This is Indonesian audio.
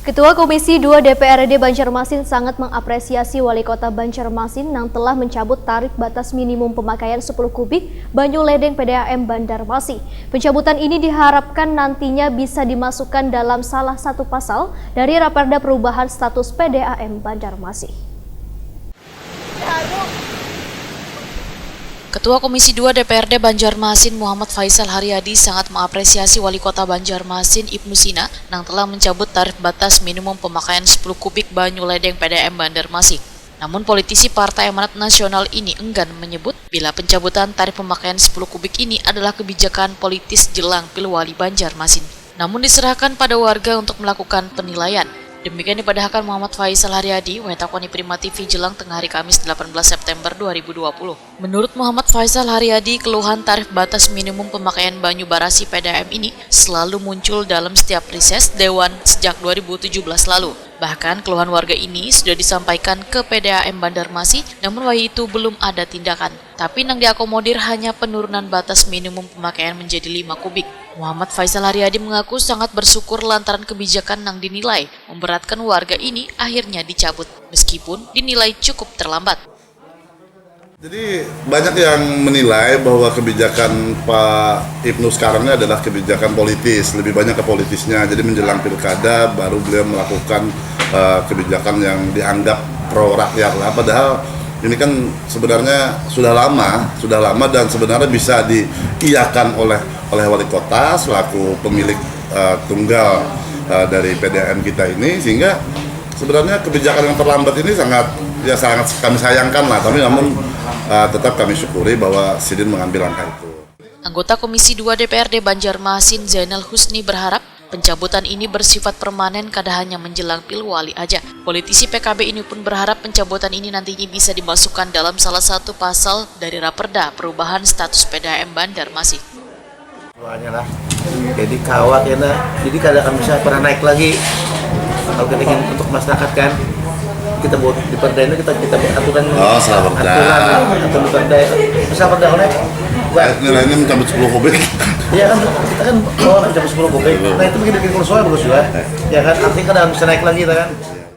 Ketua Komisi 2 DPRD Banjarmasin sangat mengapresiasi Wali Kota Banjarmasin yang telah mencabut tarif batas minimum pemakaian 10 kubik banyu ledeng PDAM Banjarmasin. Pencabutan ini diharapkan nantinya bisa dimasukkan dalam salah satu pasal dari Raperda Perubahan Status PDAM Banjarmasin. Ketua Komisi 2 DPRD Banjarmasin Muhammad Faisal Haryadi sangat mengapresiasi Wali Kota Banjarmasin Ibnu Sina yang telah mencabut tarif batas minimum pemakaian 10 kubik banyu ledeng PDAM Banjarmasin. Namun politisi Partai Amanat Nasional ini enggan menyebut bila pencabutan tarif pemakaian 10 kubik ini adalah kebijakan politis jelang Pilwali Banjarmasin. Namun diserahkan pada warga untuk melakukan penilaian. Demikian dipadahkan Muhammad Faisal Haryadi, Wetakoni Prima TV jelang tengah hari Kamis 18 September 2020. Menurut Muhammad Faisal Haryadi, keluhan tarif batas minimum pemakaian banyu barasi PDAM ini selalu muncul dalam setiap rises Dewan sejak 2017 lalu. Bahkan keluhan warga ini sudah disampaikan ke PDAM Banjarmasin, namun waktu itu belum ada tindakan. Tapi yang diakomodir hanya penurunan batas minimum pemakaian menjadi 5 kubik. Muhammad Faisal Haryadi mengaku sangat bersyukur lantaran kebijakan yang dinilai memberatkan warga ini akhirnya dicabut, meskipun dinilai cukup terlambat. Jadi banyak yang menilai bahwa kebijakan Pak Ibnu sekarang ini adalah kebijakan politis, lebih banyak ke politisnya. Jadi menjelang pilkada baru beliau melakukan kebijakan yang dianggap pro rakyat lah. Padahal ini kan sebenarnya sudah lama dan sebenarnya bisa diiyakan oleh wali kota selaku pemilik tunggal dari PDAM kita ini, sehingga sebenarnya kebijakan yang terlambat ini sangat kami sayangkan lah, tapi namun tetap kami syukuri bahwa Sidin mengambil langkah itu. Anggota Komisi 2 DPRD Banjarmasin Zainal Husni berharap pencabutan ini bersifat permanen kada hanya menjelang Pilwali aja. Politisi PKB ini pun berharap pencabutan ini nantinya bisa dimasukkan dalam salah satu pasal dari Raperda Perubahan Status PDAM Banjarmasin. Lah. Jadi kawat ya nah, jadi kada akan bisa pernah naik lagi. Kalau kita ingin untuk masyarakat kan, kita buat di perda ini kita aturan salah perda. Aturan perda. Bisa perda oleh nilainya mencabut 10 kubik. Iya kan, kita kan bawa mencabut 10 kubik. Nah itu bikin kerusuhan bagus juga. Ya kan, artinya kada bisa naik lagi kita kan.